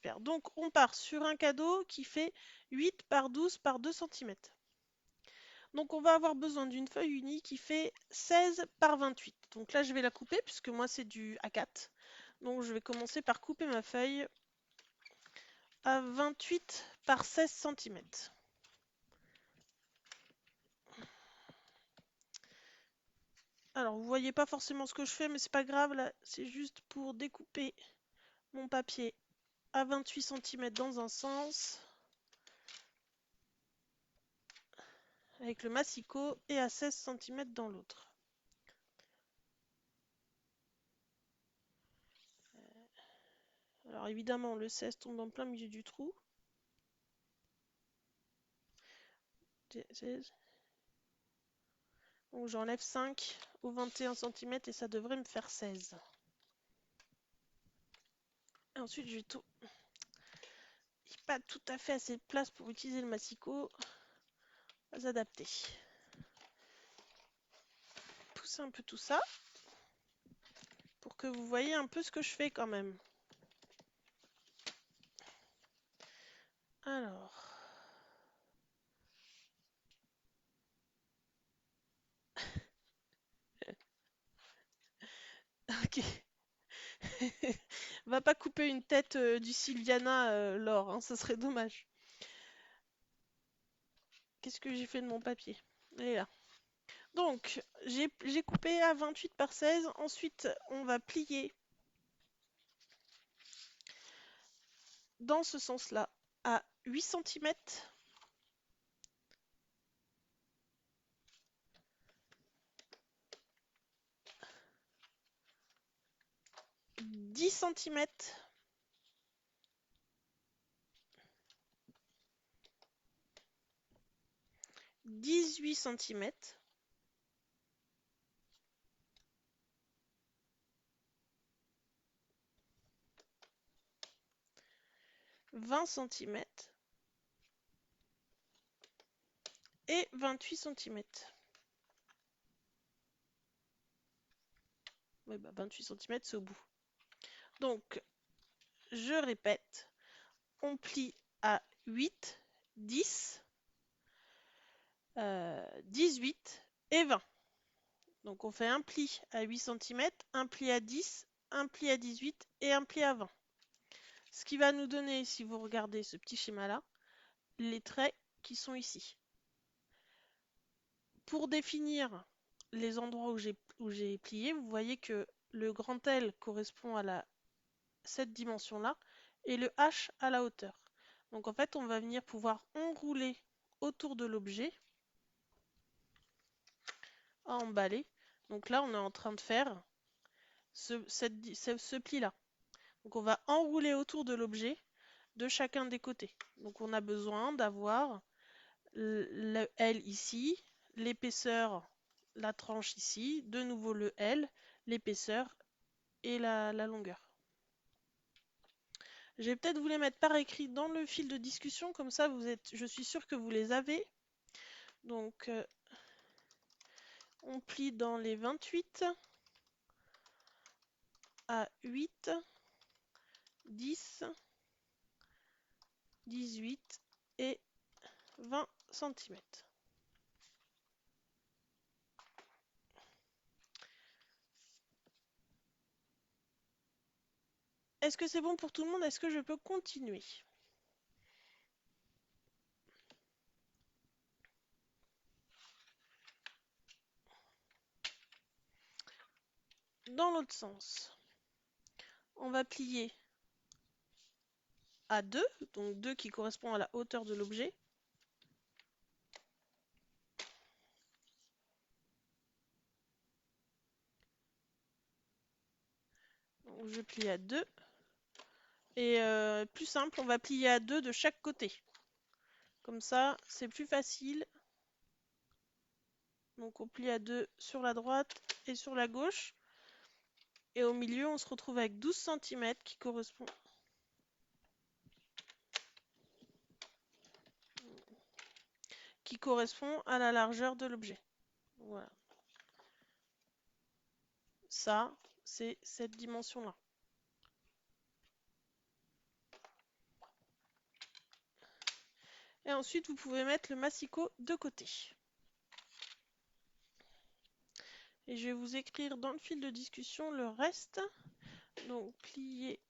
super. Donc on part sur un cadeau qui fait 8 par 12 par 2 cm. Donc on va avoir besoin d'une feuille unie qui fait 16 par 28. Donc là je vais la couper puisque moi c'est du A4. Donc je vais commencer par couper ma feuille à 28 par 16 cm. Alors vous voyez pas forcément ce que je fais mais c'est pas grave, là c'est juste pour découper mon papier à 28 cm dans un sens avec le massicot et à 16 cm dans l'autre. Alors évidemment le 16 tombe en plein milieu du trou. 16. Donc j'enlève 5 au 21 cm et ça devrait me faire 16. Et ensuite je vais tout... J'ai pas tout à fait assez de place pour utiliser le massicot. On va s'adapter. Pousser un peu tout ça pour que vous voyez un peu ce que je fais quand même. Alors... Ok. Va pas couper une tête du Sylviana, Laure, hein, ça serait dommage. Qu'est-ce que j'ai fait de mon papier? Elle est là. Donc, j'ai coupé à 28 par 16. Ensuite, on va plier dans ce sens-là à 8 cm. 10 cm. 18 cm. 20 cm. Et 28 cm. Oui, bah 28 cm, c'est au bout. Donc, je répète, on plie à 8, 10, 18 et 20. Donc on fait un pli à 8 cm, un pli à 10, un pli à 18 et un pli à 20. Ce qui va nous donner, si vous regardez ce petit schéma-là, les traits qui sont ici. Pour définir les endroits où j'ai plié, vous voyez que le grand L correspond à cette dimension-là et le H à la hauteur. Donc en fait, on va venir pouvoir enrouler autour de l'objet à emballer. Donc là, on est en train de faire ce pli-là. Donc on va enrouler autour de l'objet de chacun des côtés. Donc on a besoin d'avoir le L ici, l'épaisseur, la tranche ici, de nouveau le L, l'épaisseur et la longueur. Je vais peut-être vous les mettre par écrit dans le fil de discussion, comme ça je suis sûre que vous les avez. Donc on plie dans les 28 à 8, 10, 18 et 20 cm. Est-ce que c'est bon pour tout le monde? Est-ce que je peux continuer? Dans l'autre sens, on va plier à 2, donc 2 qui correspond à la hauteur de l'objet. Donc je plie à 2. Et plus simple, on va plier à 2 de chaque côté. Comme ça, c'est plus facile. Donc on plie à 2 sur la droite et sur la gauche. Et au milieu, on se retrouve avec 12 cm qui correspond à la largeur de l'objet. Voilà. Ça, c'est cette dimension-là. Et ensuite, vous pouvez mettre le massicot de côté. Et je vais vous écrire dans le fil de discussion le reste. Donc, plier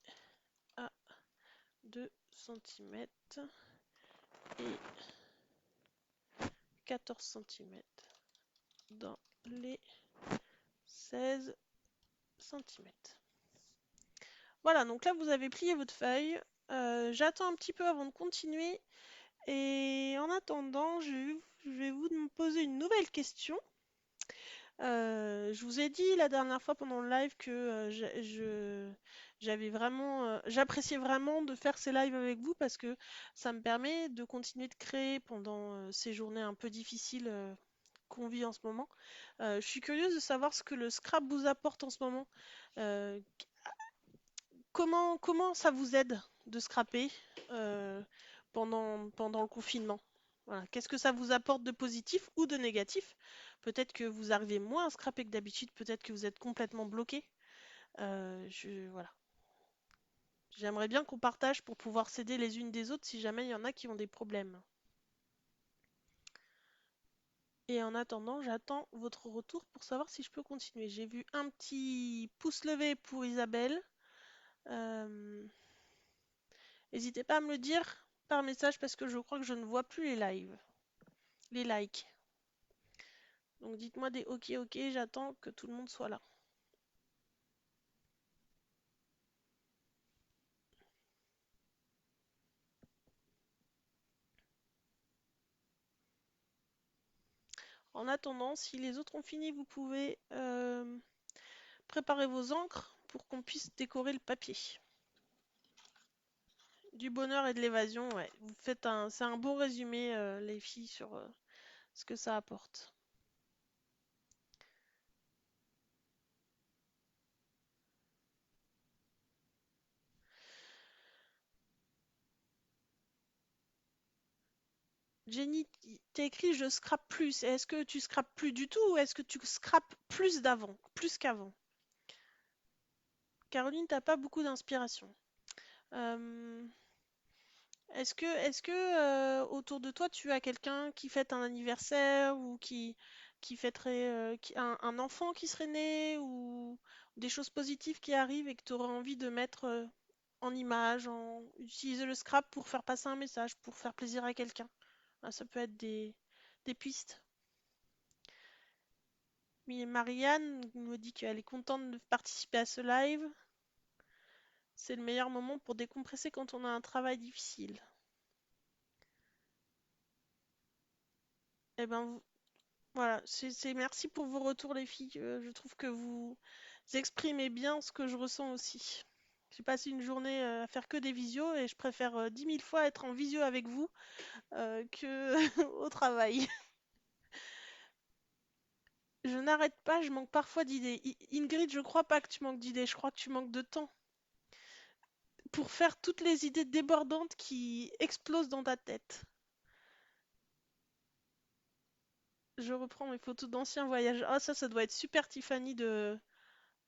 à 2 cm et 14 cm dans les 16 cm. Voilà, donc là, vous avez plié votre feuille. J'attends un petit peu avant de continuer. Et en attendant, je vais vous poser une nouvelle question. Je vous ai dit la dernière fois pendant le live que j'appréciais vraiment de faire ces lives avec vous parce que ça me permet de continuer de créer pendant ces journées un peu difficiles qu'on vit en ce moment. Je suis curieuse de savoir ce que le scrap vous apporte en ce moment. Euh, comment ça vous aide de scraper pendant le confinement? Voilà. Qu'est-ce que ça vous apporte de positif ou de négatif? Peut-être que vous arrivez moins à scraper que d'habitude, peut-être que vous êtes complètement bloqué. Voilà. J'aimerais bien qu'on partage pour pouvoir s'aider les unes des autres si jamais il y en a qui ont des problèmes. Et en attendant, j'attends votre retour pour savoir si je peux continuer. J'ai vu un petit pouce levé pour Isabelle. Euh, N'hésitez pas à me le dire par message parce que je crois que je ne vois plus les lives, les likes. Donc dites-moi des ok ok, j'attends que tout le monde soit là. En attendant, si les autres ont fini, vous pouvez préparer vos encres pour qu'on puisse décorer le papier. Du bonheur et de l'évasion, ouais. C'est un bon résumé, les filles, sur ce que ça apporte. Jenny, t'as écrit je scrape plus. Est-ce que tu scrapes plus du tout ou est-ce que tu scrapes plus d'avant, plus qu'avant? Caroline, t'as pas beaucoup d'inspiration. Euh, est-ce que autour de toi, tu as quelqu'un qui fête un anniversaire ou qui fêterait un enfant qui serait né ou des choses positives qui arrivent et que tu aurais envie de mettre en image, utiliser le scrap pour faire passer un message, pour faire plaisir à quelqu'un? Ah, ça peut être des pistes. Mais Marianne nous dit qu'elle est contente de participer à ce live. C'est le meilleur moment pour décompresser quand on a un travail difficile. Eh ben, voilà, merci pour vos retours, les filles. Je trouve que vous exprimez bien ce que je ressens aussi. J'ai passé une journée à faire que des visios et je préfère 10 000 fois être en visio avec vous que au travail. Je n'arrête pas, je manque parfois d'idées. Ingrid, je crois pas que tu manques d'idées, je crois que tu manques de temps pour faire toutes les idées débordantes qui explosent dans ta tête. Je reprends mes photos d'anciens voyages. Ah, ça doit être super, Tiffany, de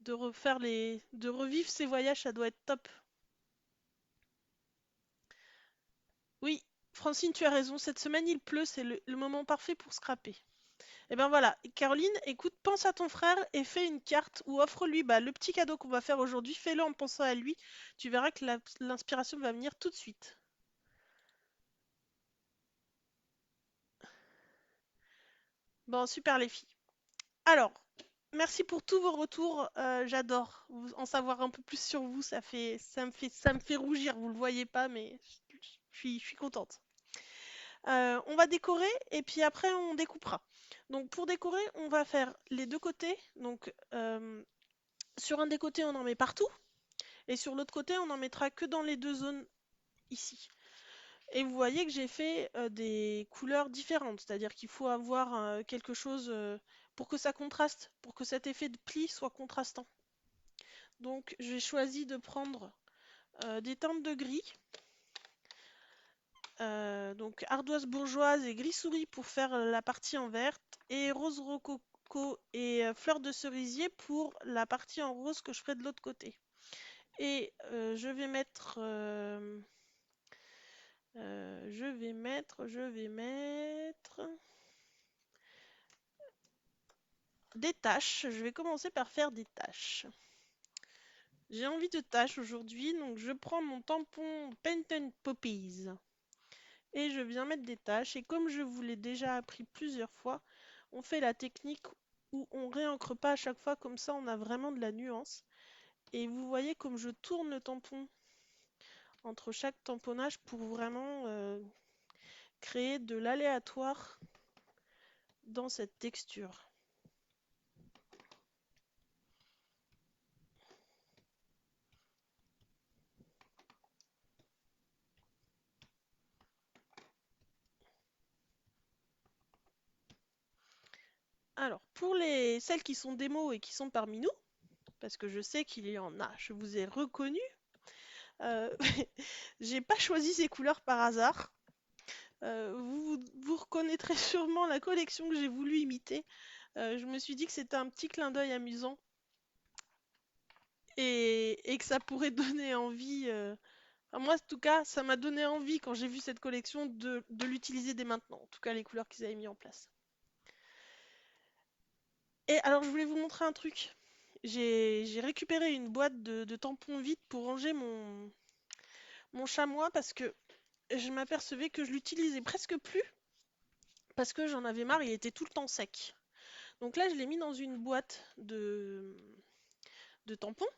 revivre ces voyages, ça doit être top. Oui, Francine, tu as raison. Cette semaine, il pleut, c'est le moment parfait pour scraper. Et ben voilà, Caroline, écoute, pense à ton frère et fais une carte ou offre-lui le petit cadeau qu'on va faire aujourd'hui. Fais-le en pensant à lui. Tu verras que l'inspiration va venir tout de suite. Bon, super les filles. Alors, merci pour tous vos retours. J'adore en savoir un peu plus sur vous. Ça me fait rougir. Vous le voyez pas, mais je suis contente. On va décorer et puis après on découpera. Donc pour décorer, on va faire les deux côtés. Donc sur un des côtés, on en met partout et sur l'autre côté, on en mettra que dans les deux zones ici. Et vous voyez que j'ai fait des couleurs différentes, c'est-à-dire qu'il faut avoir quelque chose pour que ça contraste, pour que cet effet de pli soit contrastant. Donc j'ai choisi de prendre des teintes de gris. Donc ardoise bourgeoise et gris souris pour faire la partie en verte et rose rococo et fleur de cerisier pour la partie en rose que je ferai de l'autre côté. Et je vais vais mettre des tâches. Je vais commencer par faire des tâches. J'ai envie de tâches aujourd'hui, donc je prends mon tampon Paint and Poppies et je viens mettre des tâches. Et comme je vous l'ai déjà appris plusieurs fois, on fait la technique où on réencre pas à chaque fois, comme ça on a vraiment de la nuance. Et vous voyez comme je tourne le tampon entre chaque tamponnage pour vraiment créer de l'aléatoire dans cette texture. Alors, pour celles qui sont démo et qui sont parmi nous, parce que je sais qu'il y en a, je vous ai reconnu, euh, j'ai pas choisi ces couleurs par hasard. Vous reconnaîtrez sûrement la collection que j'ai voulu imiter. Je me suis dit que c'était un petit clin d'œil amusant et que ça pourrait donner envie. Enfin, moi, en tout cas, ça m'a donné envie quand j'ai vu cette collection de l'utiliser dès maintenant. En tout cas, les couleurs qu'ils avaient mis en place. Et alors, je voulais vous montrer un truc. J'ai récupéré une boîte de tampons vides pour ranger mon chamois parce que je m'apercevais que je l'utilisais presque plus parce que j'en avais marre, il était tout le temps sec. Donc là, je l'ai mis dans une boîte de tampons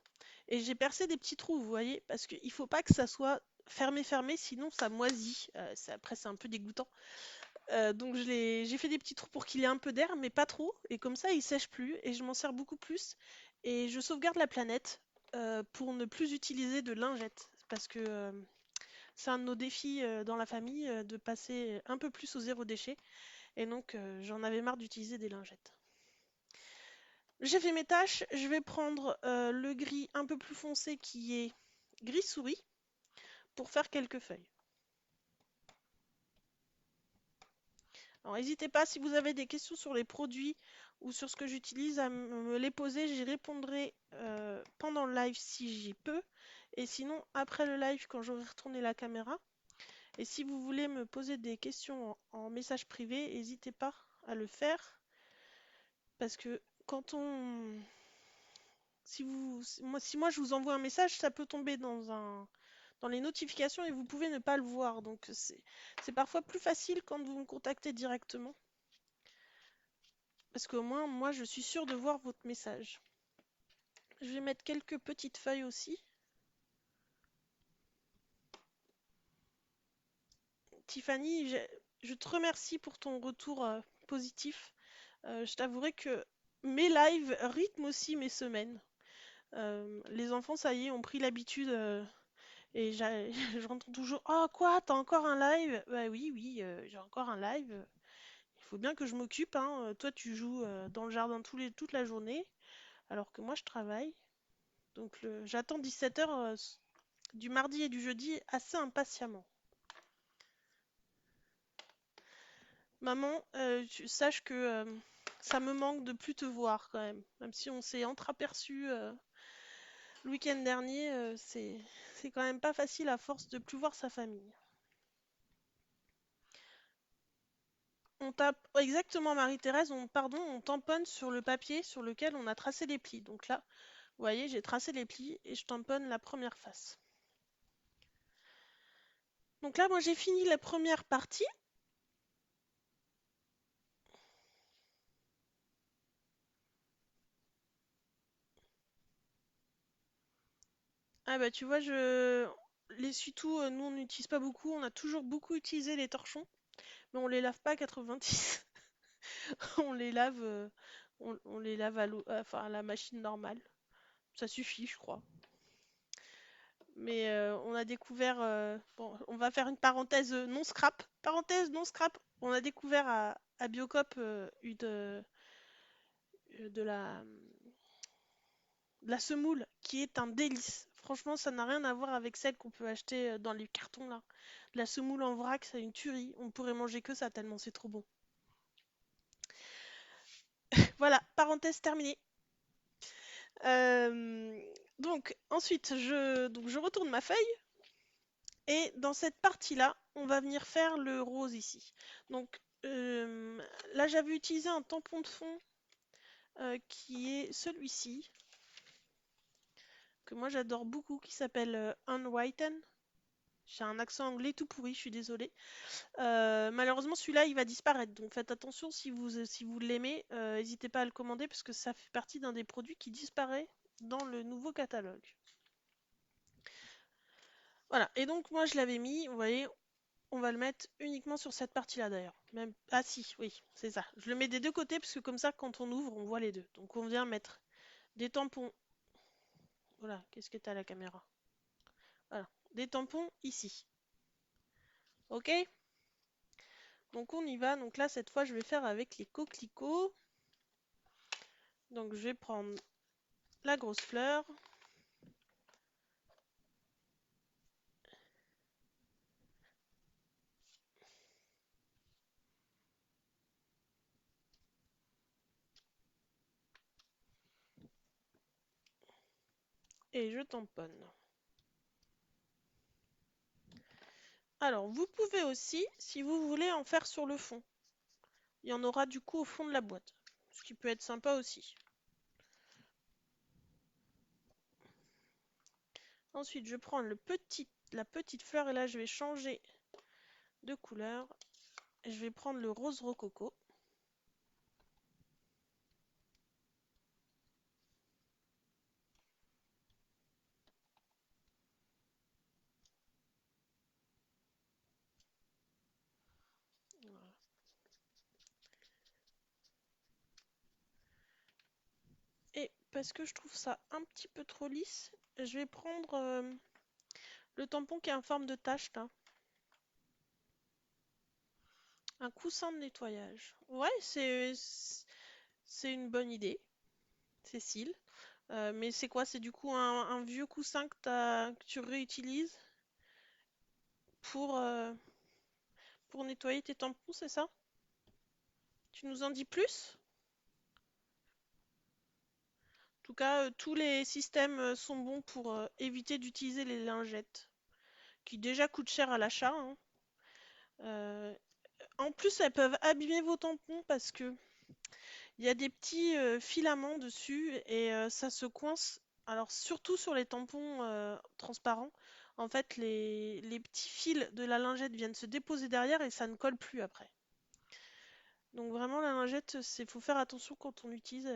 et j'ai percé des petits trous, vous voyez, parce qu'il ne faut pas que ça soit fermé, sinon ça moisit. Après, c'est un peu dégoûtant. Donc j'ai fait des petits trous pour qu'il y ait un peu d'air, mais pas trop. Et comme ça, il sèche plus et je m'en sers beaucoup plus. Et je sauvegarde la planète pour ne plus utiliser de lingettes. Parce que c'est un de nos défis dans la famille de passer un peu plus au zéro déchet. Et donc j'en avais marre d'utiliser des lingettes. J'ai fait mes tâches. Je vais prendre le gris un peu plus foncé qui est gris souris pour faire quelques feuilles. Alors n'hésitez pas si vous avez des questions sur les produits ou sur ce que j'utilise à me les poser, j'y répondrai pendant le live si j'y peux et sinon après le live quand j'aurai retourné la caméra. Et si vous voulez me poser des questions en message privé, n'hésitez pas à le faire parce que quand on si moi je vous envoie un message, ça peut tomber dans les notifications et vous pouvez ne pas le voir. Donc c'est parfois plus facile quand vous me contactez directement. Parce qu'au moins, moi, je suis sûre de voir votre message. Je vais mettre quelques petites feuilles aussi. Tiffany, je te remercie pour ton retour positif. Je t'avouerai que mes lives rythment aussi mes semaines. Les enfants, ça y est, ont pris l'habitude et j'entends toujours «Oh quoi, t'as encore un live?» Bah oui, oui, j'ai encore un live. Il faut bien que je m'occupe, hein. Toi, tu joues dans le jardin toute la journée, alors que moi, je travaille. Donc j'attends 17h du mardi et du jeudi assez impatiemment. Maman, tu saches que ça me manque de plus te voir quand même. Même si on s'est entreaperçu le week-end dernier, c'est quand même pas facile à force de plus voir sa famille. On tape exactement Marie-Thérèse, on tamponne sur le papier sur lequel on a tracé les plis. Donc là, vous voyez, j'ai tracé les plis et je tamponne la première face. Donc là, moi j'ai fini la première partie. Ah bah tu vois, l'essuie-tout, nous on n'utilise pas beaucoup, on a toujours beaucoup utilisé les torchons, mais on les lave pas à 90. On les lave, on les lave à l'eau, enfin à la machine normale. Ça suffit, je crois. Mais on a découvert, bon, on va faire une parenthèse non scrap. Parenthèse non scrap. On a découvert à Biocop de la semoule qui est un délice. Franchement, ça n'a rien à voir avec celle qu'on peut acheter dans les cartons là. La semoule en vrac, c'est une tuerie. On pourrait manger que ça tellement c'est trop bon. Voilà, parenthèse terminée. Euh, donc ensuite, je retourne ma feuille Et dans cette partie-là, on va venir faire le rose ici. Donc là, j'avais utilisé un tampon de fond qui est celui-ci, que moi j'adore beaucoup, qui s'appelle Unwritten. J'ai un accent anglais tout pourri, je suis désolée. Malheureusement, celui-là, il va disparaître. Donc faites attention si vous l'aimez. N'hésitez pas à le commander parce que ça fait partie d'un des produits qui disparaît dans le nouveau catalogue. Voilà. Et donc moi, je l'avais mis. Vous voyez, on va le mettre uniquement sur cette partie-là d'ailleurs. Même... Ah si, oui, c'est ça. Je le mets des deux côtés parce que comme ça, quand on ouvre, on voit les deux. Donc on vient mettre des tampons. Voilà, qu'est-ce que t'as à la caméra? Voilà, des tampons ici. Ok? Donc on y va. Donc là, cette fois, je vais faire avec les coquelicots. Donc je vais prendre la grosse fleur. Et je tamponne. Alors, vous pouvez aussi, si vous voulez, en faire sur le fond. Il y en aura du coup au fond de la boîte. Ce qui peut être sympa aussi. Ensuite, je prends la petite fleur et là, je vais changer de couleur. Je vais prendre le rose rococo. Voilà. Et parce que je trouve ça un petit peu trop lisse, je vais prendre le tampon qui est en forme de tache là. Un coussin de nettoyage. Ouais, c'est une bonne idée, Cécile. Mais c'est quoi? C'est du coup un vieux coussin que tu réutilises pour, euh, pour nettoyer tes tampons, c'est ça? Tu nous en dis plus? En tout cas, tous les systèmes sont bons pour éviter d'utiliser les lingettes, qui déjà coûtent cher à l'achat, hein. Euh, En plus, elles peuvent abîmer vos tampons parce que il y a des petits filaments dessus et ça se coince. Alors surtout sur les tampons transparents, en fait les petits fils de la lingette viennent se déposer derrière et ça ne colle plus après. Donc vraiment la lingette, faut faire attention quand on l'utilise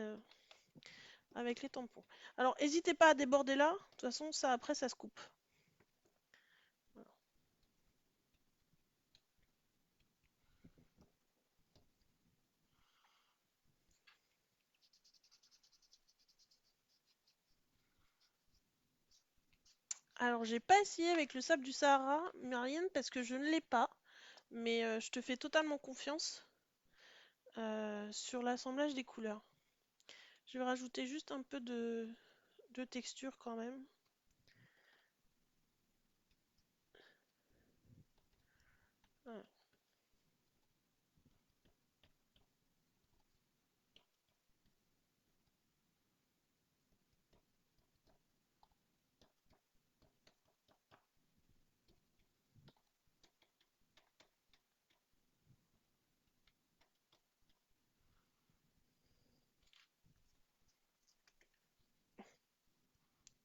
avec les tampons. Alors n'hésitez pas à déborder là, de toute façon ça après ça se coupe. Voilà. Alors j'ai pas essayé avec le sable du Sahara, Marianne, parce que je ne l'ai pas, mais je te fais totalement confiance sur l'assemblage des couleurs. Je vais rajouter juste un peu de texture quand même. Voilà.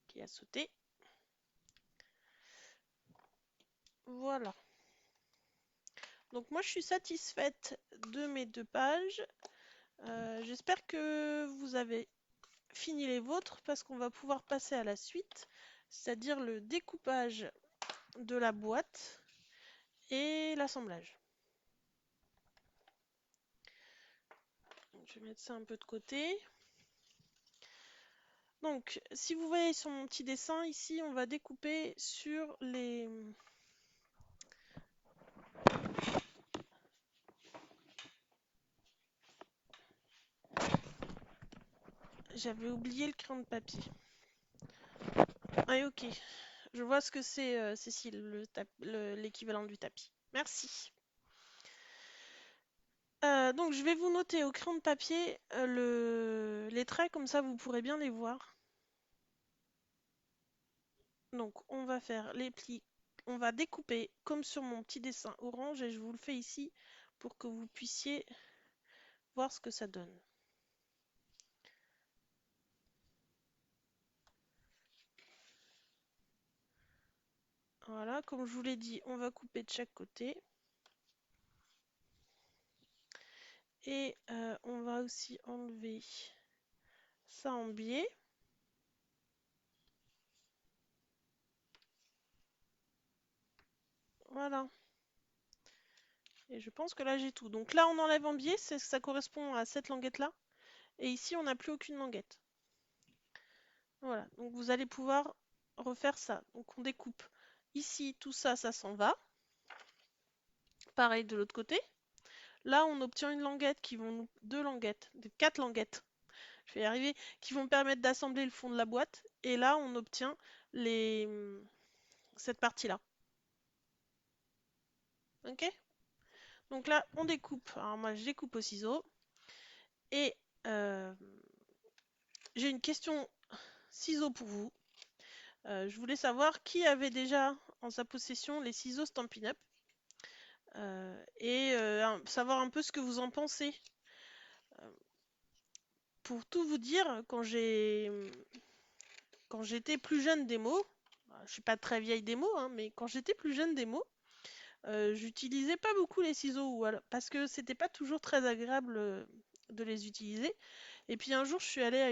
Qui a sauté. Voilà. Donc moi je suis satisfaite de mes deux pages. J'espère que vous avez fini les vôtres parce qu'on va pouvoir passer à la suite, c'est-à-dire le découpage de la boîte et l'assemblage. Je vais mettre ça un peu de côté. Donc, si vous voyez sur mon petit dessin, ici, on va découper sur les... J'avais oublié le crayon de papier. Ah, ok. Je vois ce que c'est, Cécile, l'équivalent du tapis. Merci. Donc, je vais vous noter au crayon de papier les traits, comme ça vous pourrez bien les voir. Donc, on va faire les plis on va découper comme sur mon petit dessin orange et je vous le fais ici pour que vous puissiez voir ce que ça donne. Voilà, comme je vous l'ai dit, on va couper de chaque côté. Et on va aussi enlever ça en biais. Voilà. Et je pense que là j'ai tout. Donc là on enlève en biais, ça correspond à cette languette-là. Et ici on n'a plus aucune languette. Voilà, donc vous allez pouvoir refaire ça. Donc on découpe ici, tout ça, ça s'en va. Pareil de l'autre côté. Là on obtient une languette qui vont deux languettes, quatre languettes, je vais y arriver, qui vont permettre d'assembler le fond de la boîte. Et là on obtient les cette partie-là. Ok? Donc là on découpe. Alors moi je découpe au ciseau. Et j'ai une question ciseaux pour vous. Je voulais savoir qui avait déjà en sa possession les ciseaux Stampin' Up et savoir un peu ce que vous en pensez. Pour tout vous dire, quand j'étais plus jeune démo, je suis pas très vieille démo, hein, mais quand j'étais plus jeune démo, j'utilisais pas beaucoup les ciseaux parce que c'était pas toujours très agréable de les utiliser. Et puis un jour, je suis allée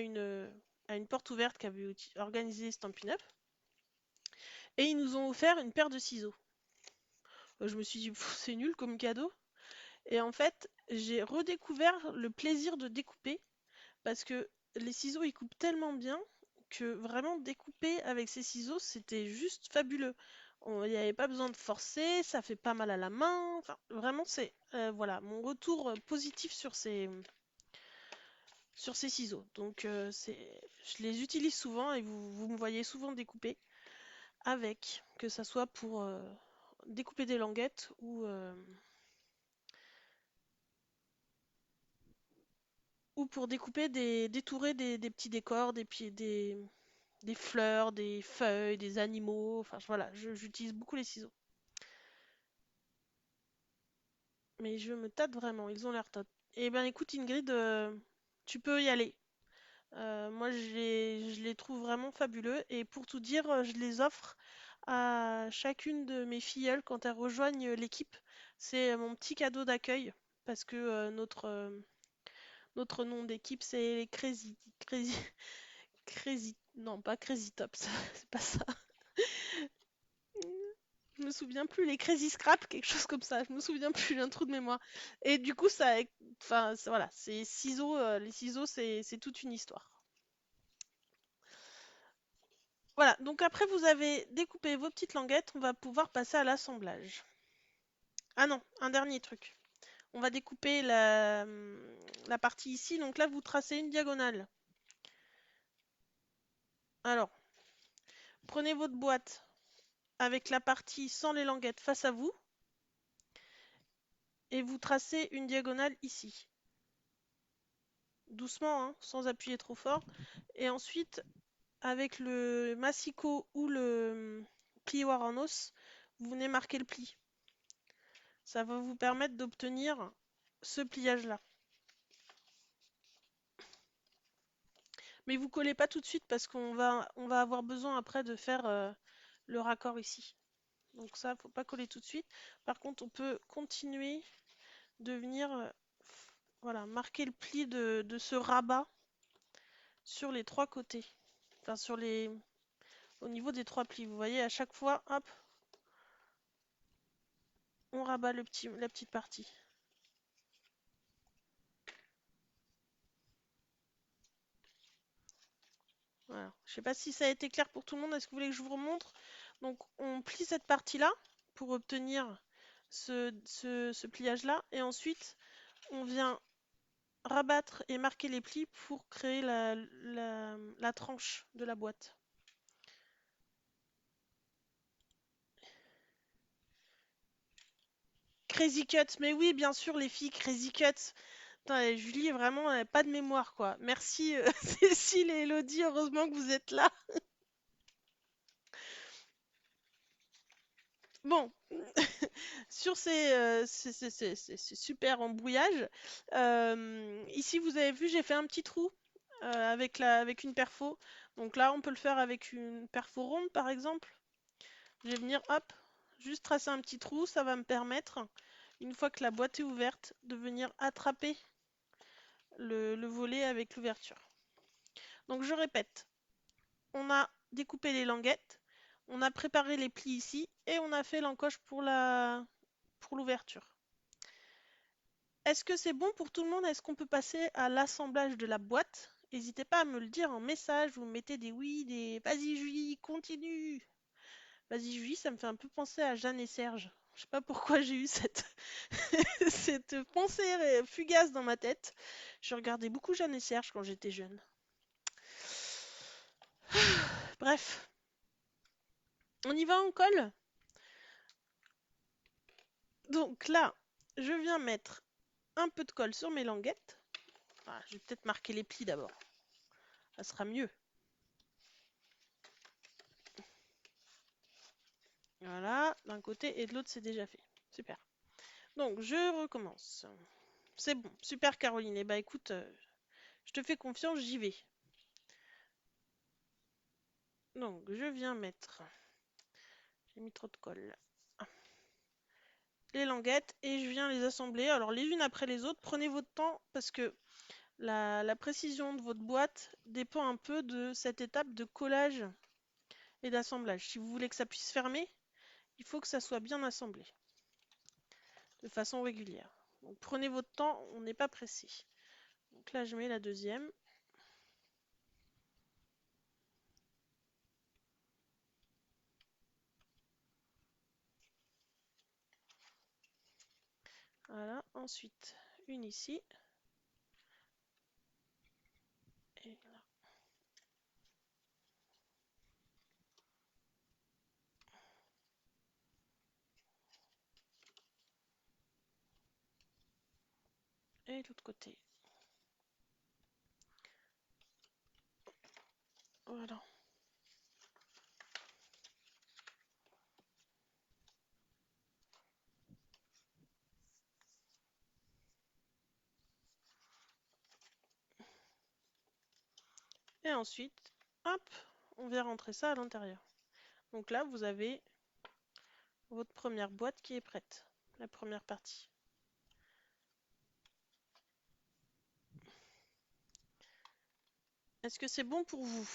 à une porte ouverte qu'avait organisé Stampin' Up et ils nous ont offert une paire de ciseaux. Je me suis dit, c'est nul comme cadeau. Et en fait, j'ai redécouvert le plaisir de découper parce que les ciseaux ils coupent tellement bien que vraiment découper avec ces ciseaux c'était juste fabuleux. Il n'y avait pas besoin de forcer, ça fait pas mal à la main. Enfin, vraiment, c'est voilà mon retour positif sur ces ciseaux. Donc, je les utilise souvent et vous me voyez souvent découper avec, que ça soit pour découper des languettes ou pour découper détourer des petits décors, des fleurs, des feuilles, des animaux. Enfin voilà, j'utilise beaucoup les ciseaux. Mais je me tâte vraiment, ils ont l'air top. Eh ben écoute Ingrid, tu peux y aller. Moi je les trouve vraiment fabuleux et pour tout dire, je les offre à chacune de mes filleules quand elles rejoignent l'équipe. C'est mon petit cadeau d'accueil parce que notre nom d'équipe c'est les Crazy, non pas Crazy Tops, c'est pas ça. Je me souviens plus, les Crazy Scrap, quelque chose comme ça. Je me souviens plus, j'ai un trou de mémoire. Et du coup, enfin, voilà, c'est ciseaux, les ciseaux, c'est toute une histoire. Voilà, donc après vous avez découpé vos petites languettes, on va pouvoir passer à l'assemblage. Ah non, un dernier truc. On va découper la partie ici, donc là vous tracez une diagonale. Alors, prenez votre boîte avec la partie sans les languettes face à vous et vous tracez une diagonale ici. Doucement, hein, sans appuyer trop fort. Et ensuite, avec le massicot ou le plioir en os, vous venez marquer le pli. Ça va vous permettre d'obtenir ce pliage-là. Mais vous collez pas tout de suite parce on va avoir besoin après de faire le raccord ici. Donc ça, faut pas coller tout de suite. Par contre, on peut continuer de venir voilà, marquer le pli de ce rabat sur les trois côtés. Enfin, au niveau des trois plis. Vous voyez, à chaque fois, hop, on rabat la petite partie. Voilà. Je ne sais pas si ça a été clair pour tout le monde. Est-ce que vous voulez que je vous remontre? Donc, on plie cette partie-là pour obtenir ce pliage-là. Et ensuite, on vient rabattre et marquer les plis pour créer la tranche de la boîte. Crazy Cut, mais oui, bien sûr, les filles, Crazy Cut. Putain, Julie, vraiment, elle a pas de mémoire, quoi. Merci, Cécile et Elodie, heureusement que vous êtes là. Bon, sur ces super embrouillages, ici vous avez vu, j'ai fait un petit trou avec une perfo. Donc là, on peut le faire avec une perfo ronde par exemple. Je vais venir, hop, juste tracer un petit trou. Ça va me permettre, une fois que la boîte est ouverte, de venir attraper le volet avec l'ouverture. Donc je répète, on a découpé les languettes, on a préparé les plis ici et on a fait l'encoche pour l'ouverture. Est-ce que c'est bon pour tout le monde? Est-ce qu'on peut passer à l'assemblage de la boîte? N'hésitez pas à me le dire en message, vous mettez des oui, des vas-y Julie, continue. Vas-y Julie, ça me fait un peu penser à Jeanne et Serge. Je sais pas pourquoi j'ai eu cette, cette pensée fugace dans ma tête. Je regardais beaucoup Jeanne et Serge quand j'étais jeune. Bref, on y va, on colle? Donc là, je viens mettre un peu de colle sur mes languettes. Ah, je vais peut-être marquer les plis d'abord. Ça sera mieux. Voilà, d'un côté et de l'autre c'est déjà fait. Super. Donc je recommence. C'est bon, super Caroline. Eh bah écoute, je te fais confiance, j'y vais. Donc je viens mettre, j'ai mis trop de colle, les languettes et je viens les assembler. Alors les unes après les autres, prenez votre temps parce que la précision de votre boîte dépend un peu de cette étape de collage et d'assemblage. Si vous voulez que ça puisse fermer, il faut que ça soit bien assemblé de façon régulière. Donc prenez votre temps, on n'est pas pressé. Donc là je mets la deuxième. Voilà, ensuite une ici. Et là. Et l'autre côté. Voilà. Et ensuite, hop, on vient rentrer ça à l'intérieur. Donc là, vous avez votre première boîte qui est prête. La première partie. Est-ce que c'est bon pour vous?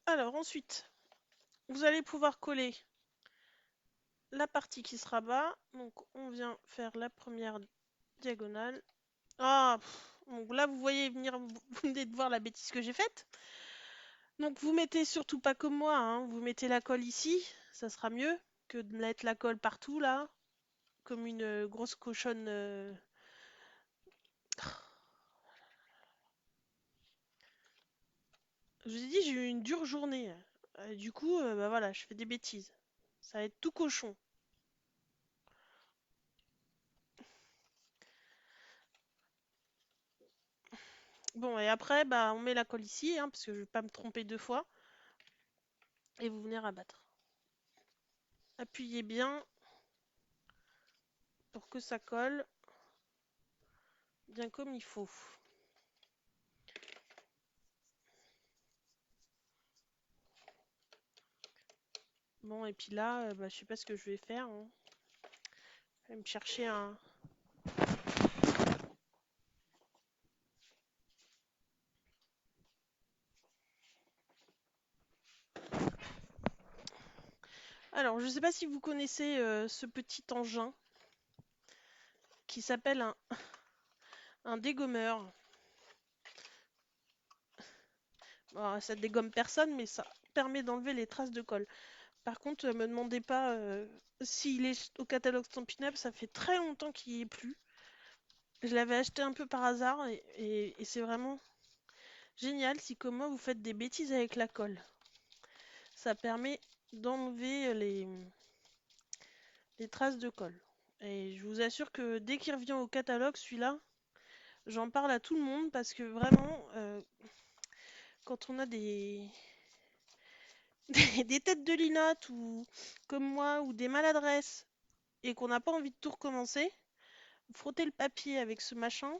Alors ensuite, vous allez pouvoir coller la partie qui sera bas. Donc on vient faire la première diagonale. Ah, donc là vous voyez venir, vous venez de voir la bêtise que j'ai faite. Donc vous mettez surtout pas comme moi, hein, vous mettez la colle ici, ça sera mieux que de mettre la colle partout là, comme une grosse cochonne. Je vous ai dit, j'ai eu une dure journée. Du coup, bah voilà, je fais des bêtises. Ça va être tout cochon. Bon, et après, bah, on met la colle ici, hein, parce que je vais pas me tromper deux fois. Et vous venez rabattre. Appuyez bien pour que ça colle bien comme il faut. Bon, et puis là, bah, je sais pas ce que je vais faire, hein. Je vais me chercher un... Alors, je sais pas si vous connaissez ce petit engin qui s'appelle un dégommeur. Bon, ça dégomme personne, mais ça permet d'enlever les traces de colle. Par contre, me demandez pas s'il est au catalogue Stampin' Up, ça fait très longtemps qu'il y est plus. Je l'avais acheté un peu par hasard et c'est vraiment génial si comme moi vous faites des bêtises avec la colle. Ça permet d'enlever les traces de colle. Et je vous assure que dès qu'il revient au catalogue, celui-là, j'en parle à tout le monde parce que vraiment, quand on a des têtes de linotte ou comme moi ou des maladresses et qu'on n'a pas envie de tout recommencer, frotter le papier avec ce machin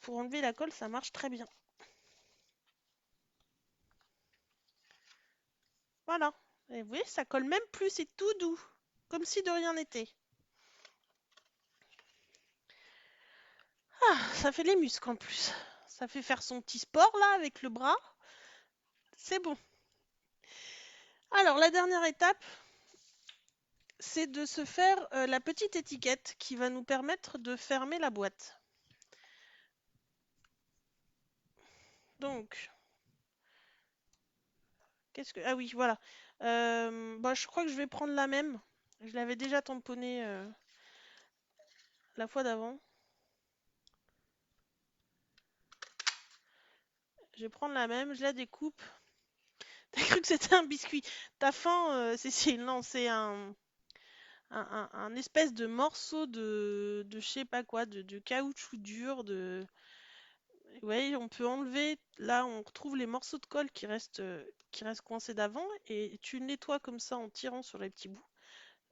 pour enlever la colle, ça marche très bien. Voilà. Et vous voyez, ça colle même plus, c'est tout doux, comme si de rien n'était. Ah, ça fait les muscles en plus. Ça fait faire son petit sport là avec le bras. C'est bon. Alors, la dernière étape, c'est de se faire la petite étiquette qui va nous permettre de fermer la boîte. Donc, qu'est-ce que... Ah oui, voilà. Bah, je crois que je vais prendre la même. Je l'avais déjà tamponnée la fois d'avant. Je vais prendre la même, je la découpe. T'as cru que c'était un biscuit. T'as faim, Cécile? Non, c'est un espèce de morceau de je sais pas quoi, de caoutchouc dur, de... Ouais, on peut enlever, là on retrouve les morceaux de colle qui restent coincés d'avant, et tu le nettoies comme ça en tirant sur les petits bouts.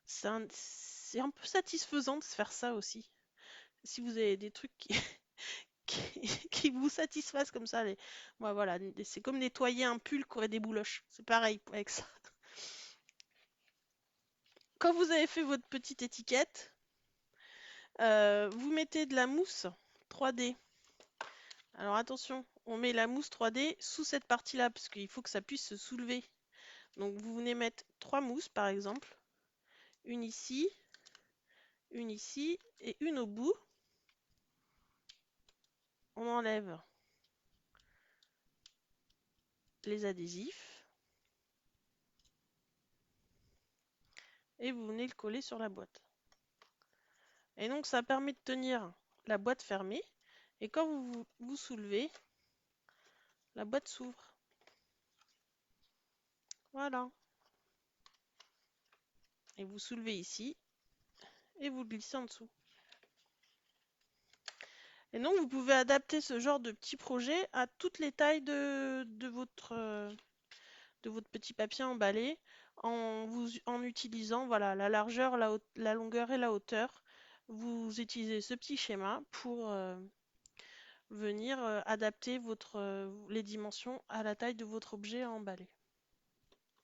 C'est un peu satisfaisant de se faire ça aussi. Si vous avez des trucs qui vous satisfassent comme ça, moi voilà, c'est comme nettoyer un pull qui aurait des bouloches. C'est pareil avec ça. Quand vous avez fait votre petite étiquette, vous mettez de la mousse 3D. Alors attention, on met la mousse 3D sous cette partie-là, parce qu'il faut que ça puisse se soulever. Donc vous venez mettre 3 mousses par exemple, une ici et une au bout. On enlève les adhésifs et vous venez le coller sur la boîte. Et donc ça permet de tenir la boîte fermée, et quand vous soulevez, la boîte s'ouvre. Voilà. Et vous soulevez ici et vous glissez en dessous. Et donc vous pouvez adapter ce genre de petit projet à toutes les tailles de votre petit papier emballé en utilisant voilà, la largeur, la longueur et la hauteur. Vous utilisez ce petit schéma pour venir adapter les dimensions à la taille de votre objet à emballer.